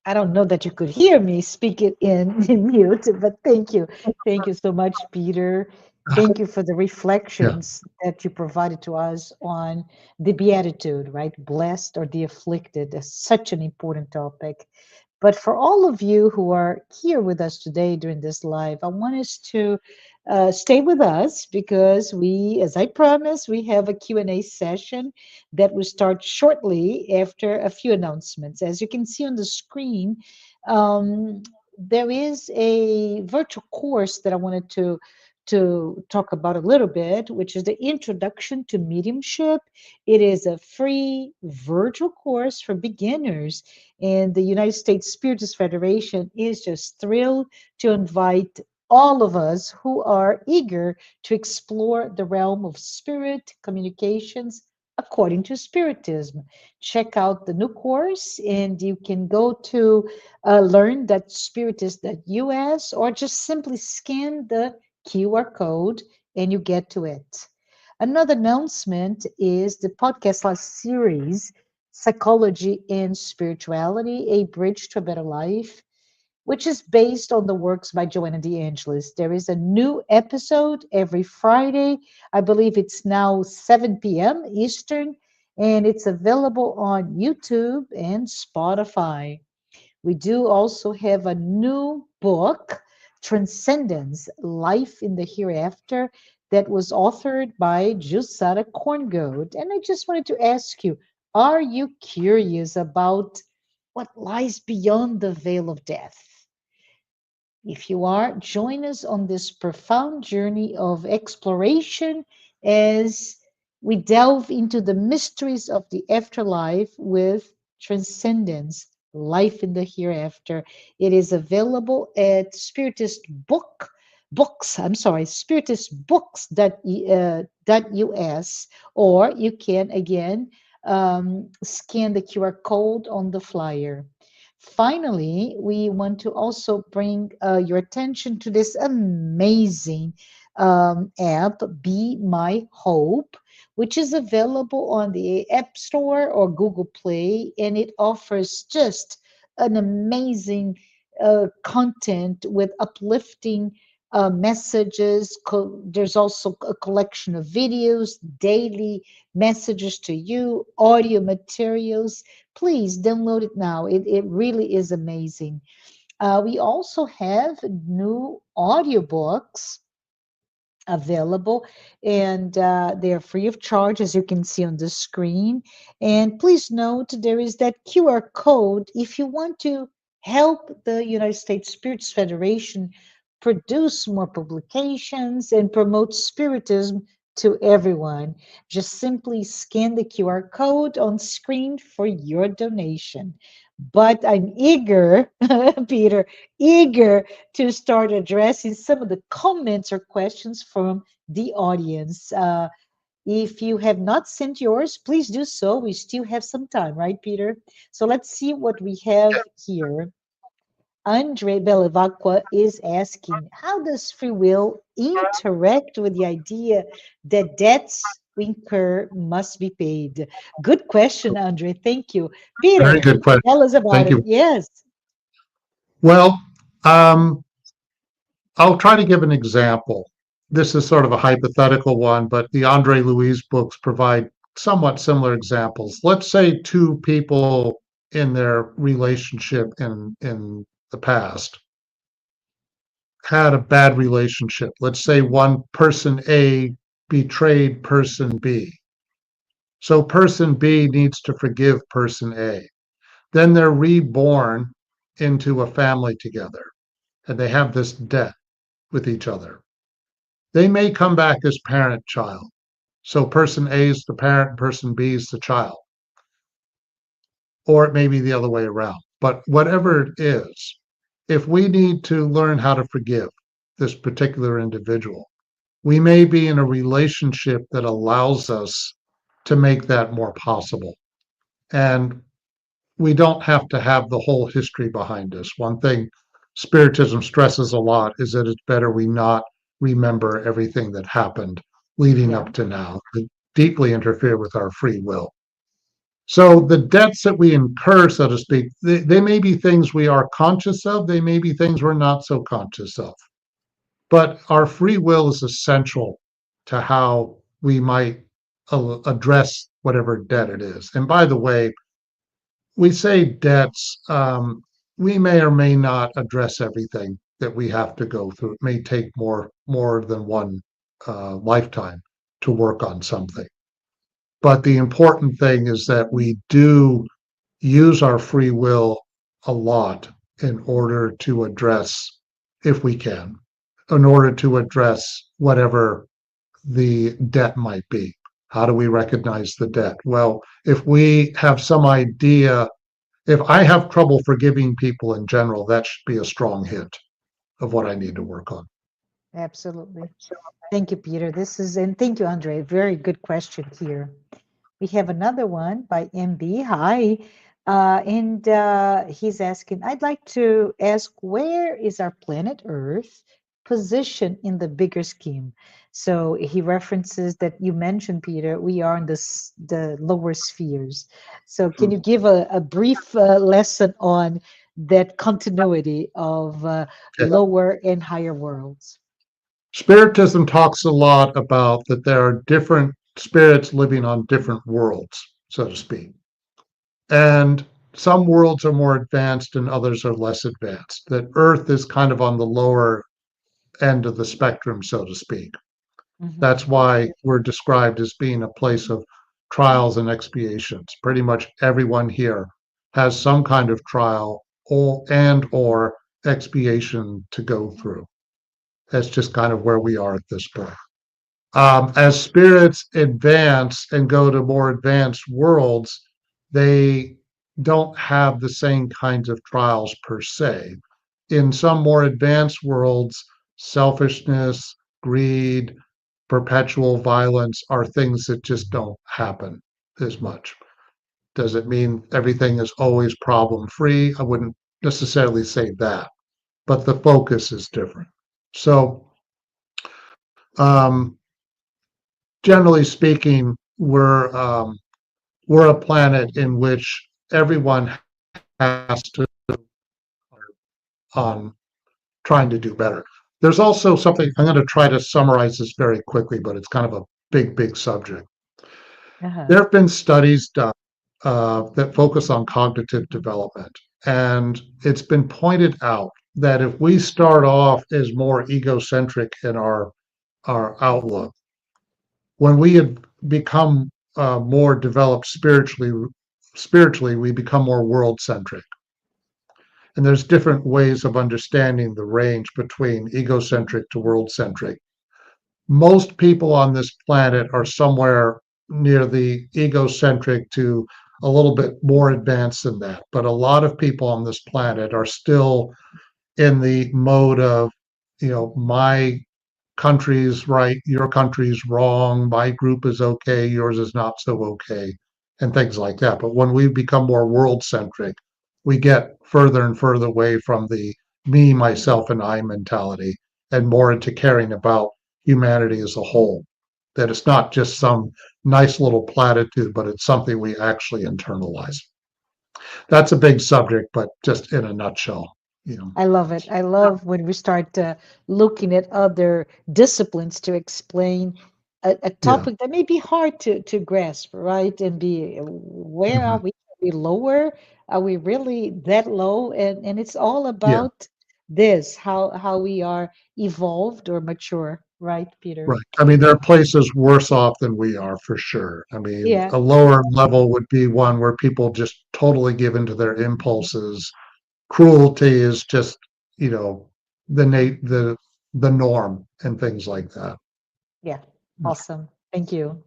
I don't know that you could hear me speak it in mute, but thank you. Thank you so much, Peter. Thank you for the Yeah. reflections that you provided to us on the Beatitude, right? Blessed or the afflicted. That's such an important topic. But for all of you who are here with us today during this live, I want us to stay with us because we, as I promised, we have a Q&A session that will start shortly after a few announcements. As you can see on the screen, there is a virtual course that I wanted to talk about a little bit, which is the Introduction to Mediumship. It is a free virtual course for beginners, and the United States Spiritist Federation is just thrilled to invite all of us who are eager to explore the realm of spirit communications according to Spiritism. Check out the new course, and you can go to learn.spiritist.us or just simply scan the QR code and you get to it. Another announcement is the podcast series, Psychology and Spirituality, A Bridge to a Better Life, which is based on the works by Joanna De Angelis. There is a new episode every Friday. I believe it's now 7 p.m. Eastern, and it's available on YouTube and Spotify. We do also have a new book, Transcendence, Life in the Hereafter, that was authored by Jusada Korngold. And I just wanted to ask you, are you curious about what lies beyond the veil of death? If you are, join us on this profound journey of exploration as we delve into the mysteries of the afterlife with Transcendence, Life in the Hereafter. It is available at spiritistbooks.us, or you can again scan the QR code on the flyer. Finally, we want to also bring your attention to this amazing app, Be My Hope, which is available on the App Store or Google Play, and it offers just an amazing content with uplifting messages. There's also a collection of videos, daily messages to you, audio materials. Please download it now. It really is amazing. We also have new audiobooks available, and they are free of charge, as you can see on the screen. And please note there is that QR code if you want to help the United States Spirits Federation produce more publications and promote spiritism to everyone. Just simply scan the QR code on screen for your donation. But I'm eager, Peter, eager to start addressing some of the comments or questions from the audience. If you have not sent yours, please do so. We still have some time, right, Peter? So let's see what we have here. Andre Belevacqua is asking, how does free will interact with the idea that debts we incur must be paid? Good question, Andre. Thank you. Very Peter, good question. tell us about Thank it. you. Yes. Well, I'll try to give an example. This is sort of a hypothetical one, but the Andre Louise books provide somewhat similar examples. Let's say two people in their relationship in the past had a bad relationship. Let's say one person A betrayed person B. So person B needs to forgive person A. Then they're reborn into a family together and they have this debt. with each other. They may come back as parent-child. So person A is the parent, person B is the child, or it may be the other way around. But whatever it is, if we need to learn how to forgive this particular individual, we may be in a relationship that allows us to make that more possible. And we don't have to have the whole history behind us. One thing Spiritism stresses a lot is that it's better we not remember everything that happened leading Yeah, up to now. It deeply interfere with our free will. So the debts that we incur, so to speak, they may be things we are conscious of, they may be things we're not so conscious of. But our free will is essential to how we might address whatever debt it is. And by the way, we say debts, we may or may not address everything that we have to go through. It may take more than one lifetime to work on something. But the important thing is that we do use our free will a lot in order to address, if we can, in order to address whatever the debt might be. How do we recognize the debt? Well, if we have some idea, if I have trouble forgiving people in general, that should be a strong hint of what I need to work on. absolutely. Thank you, Peter. And thank you, Andre. Very good question here. We have another one by MB. Hi. And he's asking, I'd like to ask, where is our planet Earth positioned in the bigger scheme? So he references that you mentioned, Peter, we are in the lower spheres. So can you give a brief lesson on that continuity of Okay. lower and higher worlds? Spiritism talks a lot about that there are different spirits living on different worlds, so to speak. And some worlds are more advanced and others are less advanced. That Earth is kind of on the lower end of the spectrum, so to speak. Mhm. That's why we're described as being a place of trials and expiations. Pretty much everyone here has some kind of trial or expiation to go through. That's just kind of where we are at this point. As spirits advance and go to more advanced worlds, they don't have the same kinds of trials per se. In some more advanced worlds, selfishness, greed, perpetual violence are things that just don't happen as much. Does it mean everything is always problem free? I wouldn't necessarily say that, but the focus is different. So, um, generally speaking, we're a planet in which everyone has to on trying to do better. There's also something I'm going to try to summarize this very quickly, but it's kind of a big subject. Uh-huh. There have been studies done that focus on cognitive development, and it's been pointed out that if we start off as more egocentric in our outlook, when we had become more developed spiritually, we become more world centric. And there's different ways of understanding the range between egocentric to world centric. Most people on this planet are somewhere near the egocentric to a little bit more advanced than that. But a lot of people on this planet are still in the mode of, my country's right, your country's wrong, my group is okay, yours is not so okay, and things like that. But when we become more world centric, we get further and further away from the me, myself, and I mentality and more into caring about humanity as a whole. That it's not just some nice little platitude, but it's something we actually internalize. That's a big subject, but just in a nutshell. I love it. I love when we start looking at other disciplines to explain a Yeah. topic that may be hard to grasp, right? And be where are Mhm. we? Are we lower? Are we really that low? And it's all Yeah. about this, how we are evolved or mature, right, Peter? Right. I mean, there are places worse off than we are for sure. I mean, Yeah. a lower level would be one where people just totally give into their impulses. Cruelty is just, you know, the the norm and things like that. Yeah, awesome. Thank you.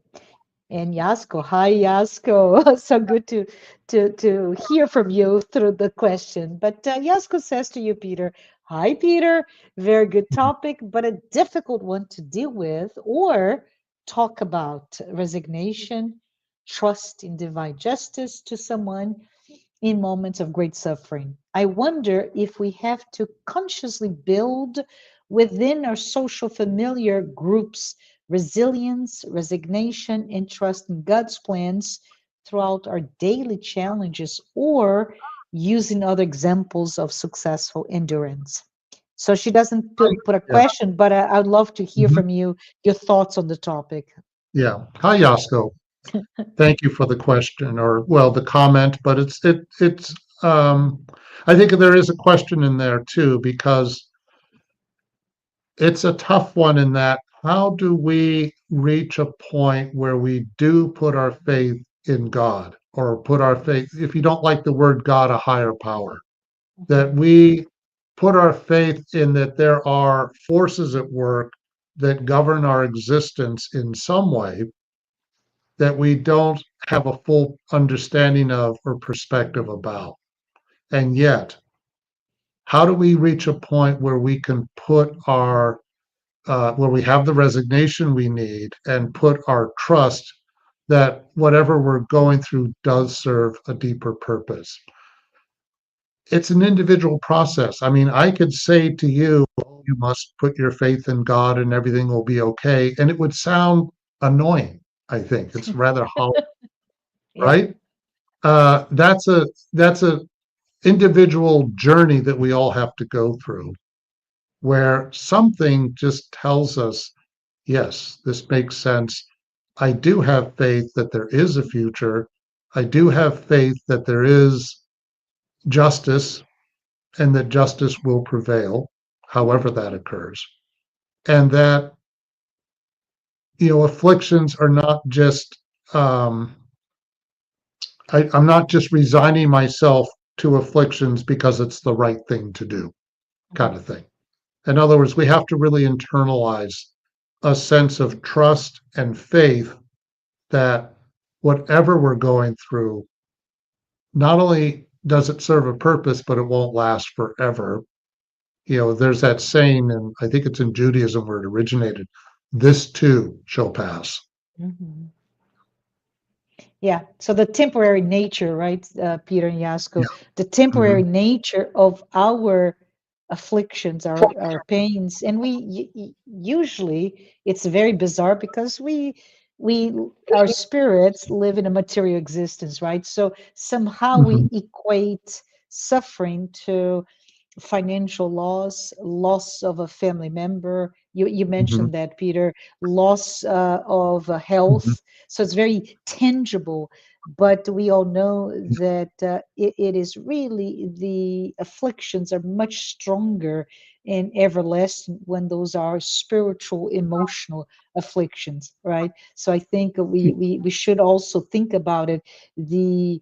And Yasko, hi Yasko. So good to hear from you through the question. But Yasko says to you, Peter, hi Peter, very good topic, but a difficult one to deal with or talk about resignation, trust in divine justice to someone in moments of great suffering. I wonder if we have to consciously build within our social familiar groups resilience, resignation, and trust in God's plans throughout our daily challenges, or using other examples of successful endurance. So she doesn't put a Yeah. question, but I'd love to hear Mhm. from you your thoughts on the topic. Yeah. Hi, Yasko. Thank you for the question, or well, the comment, but it's I think there is a question in there too, because it's a tough one in that how do we reach a point where we do put our faith in God, or put our faith, if you don't like the word God, a higher power, that Mhm. we put our faith in that there are forces at work that govern our existence in some way that we don't have a full understanding of or perspective about. And yet, how do we reach a point where we can put our, where we have the resignation we need and put our trust that whatever we're going through does serve a deeper purpose? It's an individual process. I mean, I could say to you, "Oh, you must put your faith in God and everything will be okay." And it would sound annoying, I think. It's rather hollow, Yeah. right? That's a individual journey that we all have to go through, where something just tells us, yes, this makes sense. I do have faith that there is a future. I do have faith that there is justice and that justice will prevail, however that occurs. And that, afflictions are not just, um, I'm not just resigning myself to afflictions because it's the right thing to do, kind of thing. In other words, we have to really internalize a sense of trust and faith that whatever we're going through, not only does it serve a purpose, but it won't last forever. There's that saying, and I think it's in Judaism where it originated, this too shall pass. Mhm. Yeah. So the temporary nature, right, Peter and Yeah. Yasko, the Mhm. temporary nature of our afflictions, our pains, and usually it's very bizarre because we our spirits live in a material existence, right? So somehow we Mhm. equate suffering to financial loss, loss of a family member. You Mhm. mentioned that, Peter, loss of Mhm. health. So it's very tangible. But we all know that it is really the afflictions are much stronger and everlasting when those are spiritual, emotional afflictions, right? So I think we should also think about it. The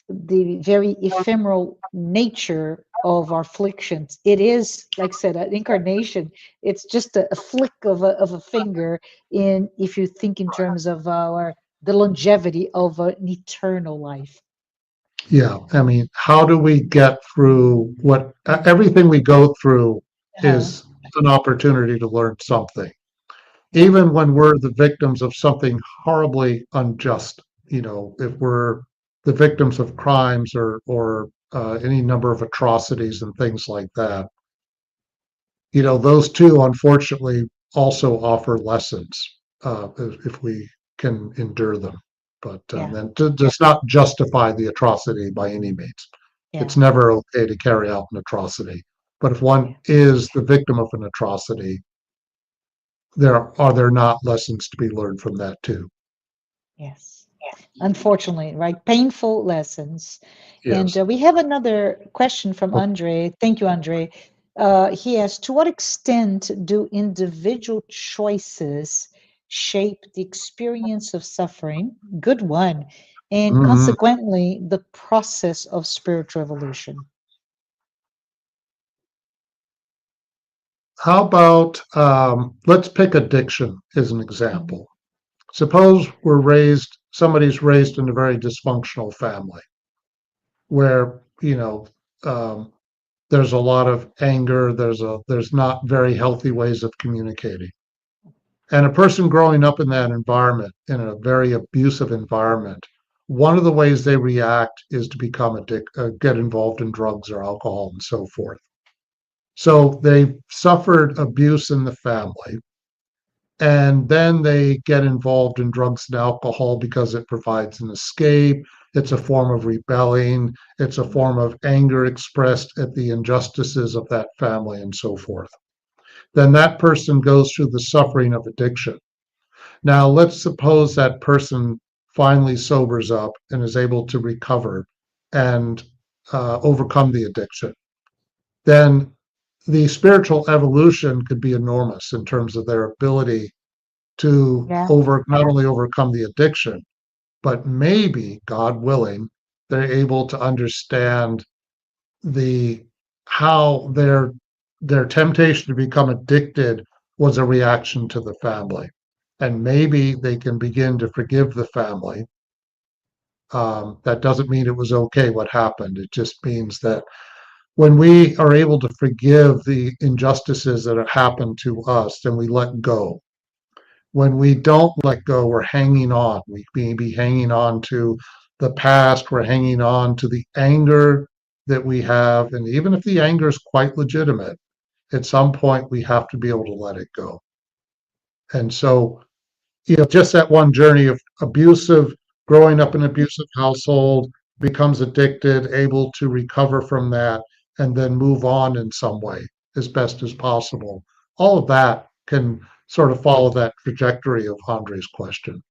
very ephemeral nature of our afflictions. It is, like I said, an incarnation. It's just a flick of a finger in, if you think in terms of the longevity of an eternal life. Yeah, I mean, how do we get through everything we go through Uh, is an opportunity to learn something, yeah, even when we're the victims of something horribly unjust. If we're the victims of crimes or any number of atrocities and things like that, those two unfortunately also offer lessons if we can endure them. But yeah, then does not justify the atrocity by any means. It's yeah, never okay to carry out an atrocity. But if one yeah, is the victim of an atrocity, there not lessons to be learned from that too? yes. Unfortunately, right? Painful lessons. And Yes. we have another question from Okay. Andre. Thank you, Andre. He asks, to what extent do individual choices shape the experience of suffering? Good one. And Mhm. consequently, the process of spiritual evolution. How about let's pick addiction as an Mhm. example. Suppose somebody's raised in a very dysfunctional family where, um, there's a lot of anger, there's not very healthy ways of communicating. And a person growing up in that environment, in a very abusive environment, one of the ways they react is to get involved in drugs or alcohol and so forth. So they suffered abuse in the family, and then they get involved in drugs and alcohol because it provides an escape. It's a form of rebelling. It's a form of anger expressed at the injustices of that family and so forth. Then that person goes through the suffering of addiction. Now, let's suppose that person finally sobers up and is able to recover and overcome the addiction. Then the spiritual evolution could be enormous in terms of their ability to Yeah. not only overcome the addiction, but maybe, God willing, they're able to understand the how their temptation to become addicted was a reaction to the family. And maybe they can begin to forgive the family. That doesn't mean it was okay what happened. It just means that when we are able to forgive the injustices that have happened to us, then we let go. When we don't let go, we're hanging on. We may be hanging on to the past, we're hanging on to the anger that we have. And even if the anger is quite legitimate, at some point we have to be able to let it go. And so, just that one journey of growing up in an abusive household, becomes addicted, able to recover from that, and then move on in some way as best as possible. All of that can sort of follow that trajectory of Andre's question.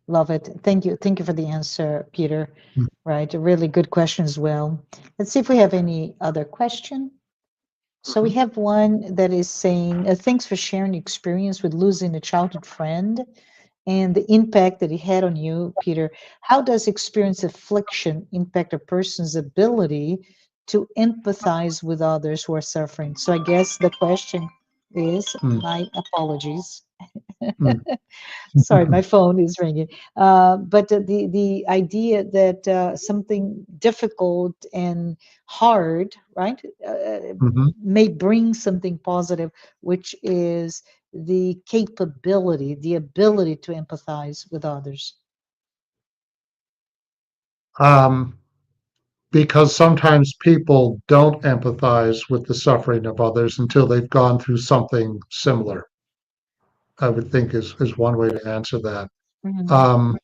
Love it. Thank you. Thank you for the answer, Peter. Right. A really good question as well. Let's see if we have any other question. So we Mhm. have one that is saying, thanks for sharing your experience with losing a childhood friend and the impact that it had on you, Peter. How does experience affliction impact a person's ability to empathize with others who are suffering? So I guess the question is, Mm, my apologies. mm, Sorry, my phone is ringing. But the idea that something difficult and hard, right, mhm. may bring something positive, which is the capability, the ability to empathize with others. Um, because sometimes people don't empathize with the suffering of others until they've gone through something similar, I would think is one way to answer that. Mhm, Um,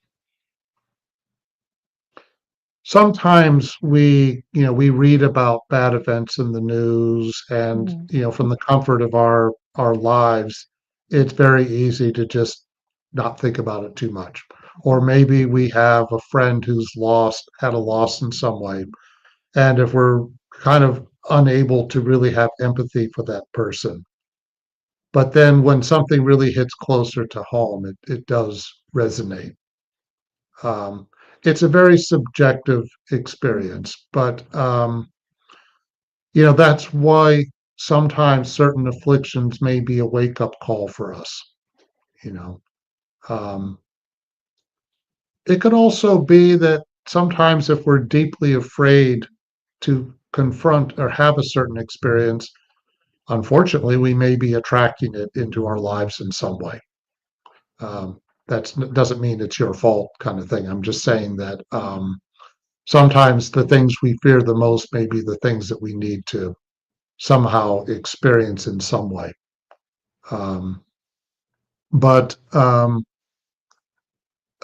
Sometimes we read about bad events in the news, and mhm, from the comfort of our lives, it's very easy to just not think about it too much. Or mhm. maybe we have a friend who's had a loss in some way, and if we're kind of unable to really have empathy for that person, but then when something really hits closer to home, it does resonate. um, it's a very subjective experience, but that's why sometimes certain afflictions may be a wake up call for us. You know, um, it could also be that sometimes if we're deeply afraid to confront or have a certain experience, unfortunately, we may be attracting it into our lives in some way. That doesn't mean it's your fault, kind of thing. I'm just saying that sometimes the things we fear the most may be the things that we need to somehow experience in some way. Um, but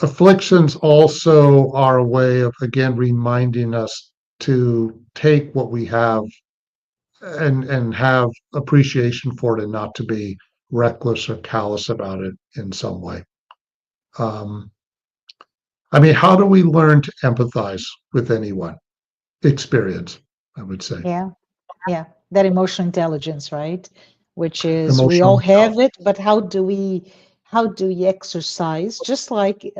afflictions also are a way of, again, reminding us to take what we have and have appreciation for it and not to be reckless or callous about it in some way. Um, I mean, how do we learn to empathize with anyone? Experience, I would say. Yeah, yeah, that emotional intelligence, right? Which is we all Emotional have it, but how do we exercise? Just like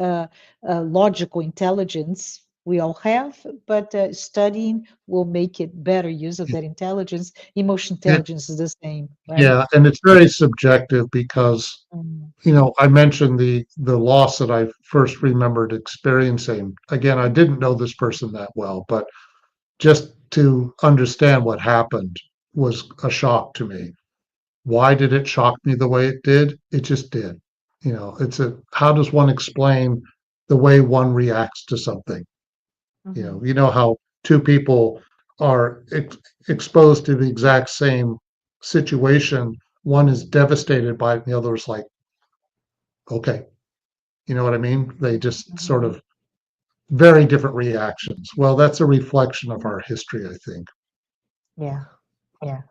logical intelligence, we all have, but studying will make it better use of that intelligence. Emotional Yeah, intelligence is the same, right? yeah, and it's very subjective because, Mm, I mentioned the loss that I first remembered experiencing. Again, I didn't know this person that well, but just to understand what happened was a shock to me. Why did it shock me the way it did? It just did. How does one explain the way one reacts to something? mhm, You know how two people are exposed to the exact same situation. One is devastated by it, and the other is like, okay, you know what I mean? They just sort mhm. of very different reactions. Well, that's a reflection of our history, I think. Yeah, yeah.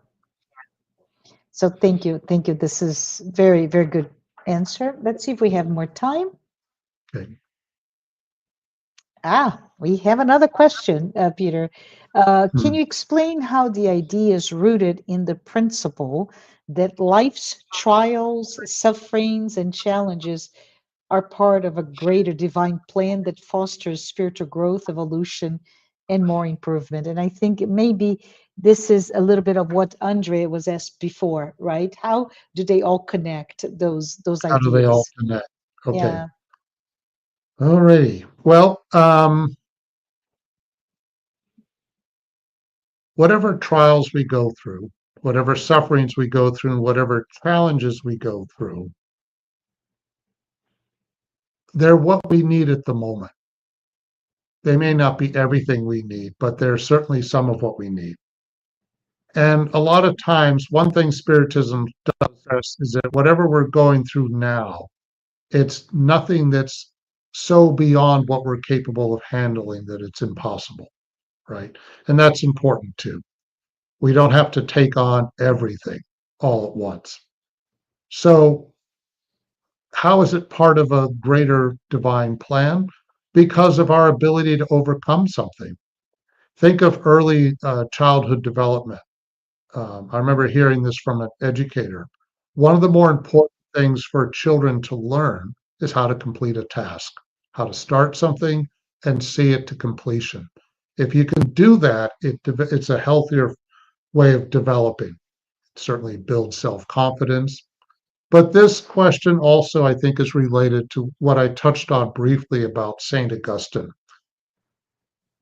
So thank you, thank you. This is very, very good answer. Let's see if we have more time. Okay. We have another question, Peter. Can Hmm. you explain how the idea is rooted in the principle that life's trials, sufferings, and challenges are part of a greater divine plan that fosters spiritual growth, evolution, and more improvement? And I think maybe this is a little bit of what Andre was asked before, right? How do they all connect those How do they all ideas? connect? Okay. Yeah. All righty. Well, whatever trials we go through, whatever sufferings we go through, and whatever challenges we go through, they're what we need at the moment. They may not be everything we need, but they're certainly some of what we need. And a lot of times, one thing Spiritism does us is that whatever we're going through now, it's nothing that's so beyond what we're capable of handling that it's impossible, right? And that's important too. We don't have to take on everything all at once. So, how is it part of a greater divine plan? Because of our ability to overcome something. Think of early childhood development. I remember hearing this from an educator. One of the more important things for children to learn is how to complete a task, how to start something and see it to completion. If you can do that, it's a healthier way of developing. It certainly builds self confidence. But this question also, I think, is related to what I touched on briefly about St. Augustine.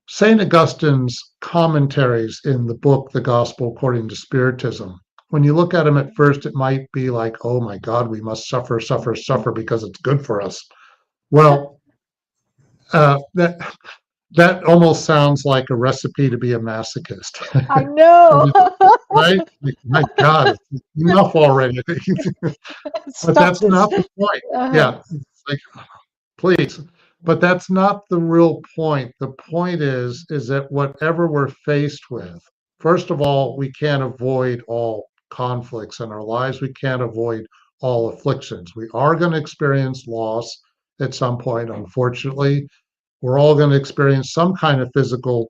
St. Augustine's commentaries in the book, The Gospel According to Spiritism, when you look at them at first, it might be like, oh my God, we must suffer, suffer, suffer because it's good for us. Well, that almost sounds like a recipe to be a masochist, I know. right? Like, my God, enough already. But Stop that's this. not the point. Uh-huh. Yeah, it's like, please. But that's not the real point. The point is that whatever we're faced with, first of all, we can't avoid all conflicts in our lives. We can't avoid all afflictions. We are going to experience loss at some point, unfortunately. We're all going to experience some kind of physical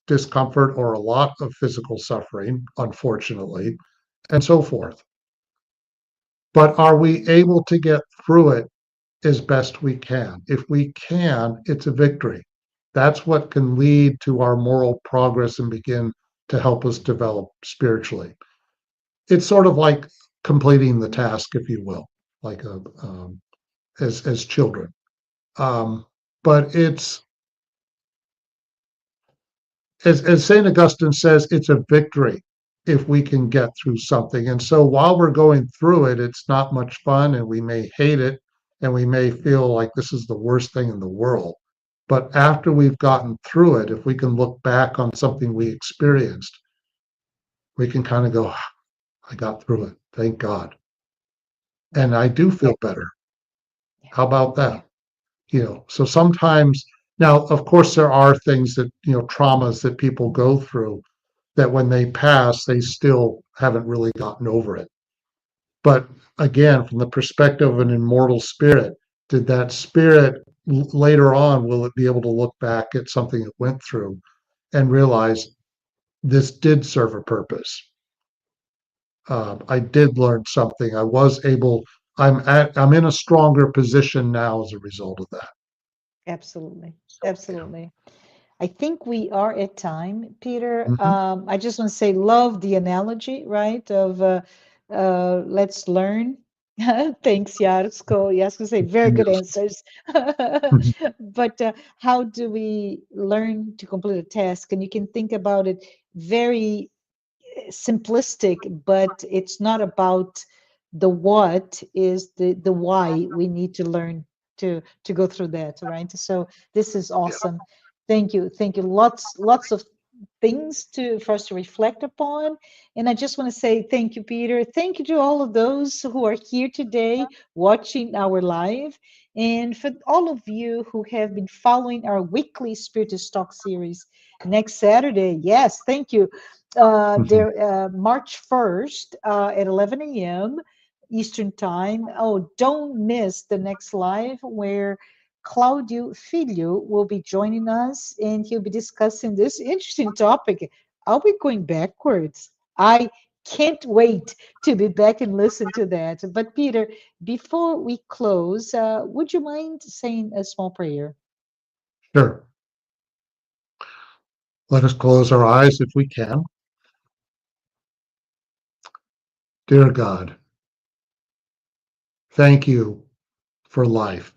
discomfort or a lot of physical suffering, unfortunately, and so forth. But are we able to get through it as best we can? If we can, it's a victory. That's what can lead to our moral progress and begin to help us develop spiritually. It's sort of like completing the task, if you will, like as children. But it's as Saint Augustine says, it's a victory if we can get through something. And so while we're going through it, it's not much fun, and we may hate it, and we may feel like this is the worst thing in the world. But after we've gotten through it, if we can look back on something we experienced, we can kind of go, I got through it. Thank God. And I do feel better. How about that? So sometimes now, of course, there are things that, traumas that people go through that when they pass, they still haven't really gotten over it. But again, from the perspective of an immortal spirit, did that spirit later on, will it be able to look back at something it went through and realize this did serve a purpose? I did learn something. I'm in a stronger position now as a result of that. Absolutely. Yeah. Absolutely. I think we are at time, Peter. Mhm. I just want to say, love the analogy, right? Of let's learn. Thanks, Yasko. Yasko say very good Yes. answers. Mhm. But how do we learn to complete a task? And you can think about it very simplistic, but it's not about the what is the why we need to learn to go through that, right? So this is Yeah. awesome. Thank you. Lots of things to for us to reflect upon. And I just want to say thank you, Peter. Thank you to all of those who are here today watching our live. And for all of you who have been following our weekly Spiritist Talk series next Saturday. Yes, thank you. Mhm. There, March 1st at 11 a.m. Eastern Time. Oh, don't miss the next live where Claudio Filho will be joining us and he'll be discussing this interesting topic. Are we going backwards? I can't wait to be back and listen to that. But, Peter, before we close, would you mind saying a small prayer? Sure. Let us close our eyes if we can. Dear God, thank you for life.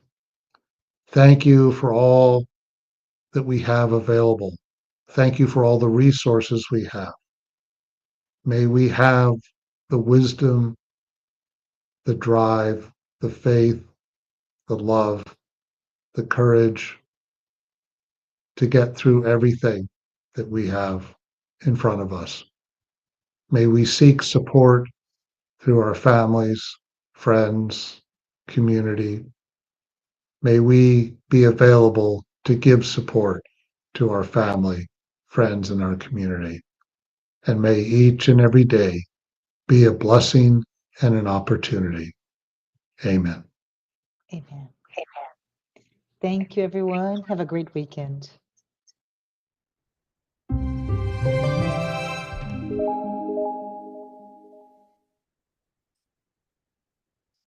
Thank you for all that we have available. Thank you for all the resources we have. May we have the wisdom, the drive, the faith, the love, the courage to get through everything that we have in front of us. May we seek support through our families, friends, community. May we be available to give support to our family, friends, and our community. And may each and every day be a blessing and an opportunity. Amen. Amen. Thank you, everyone. Have a great weekend.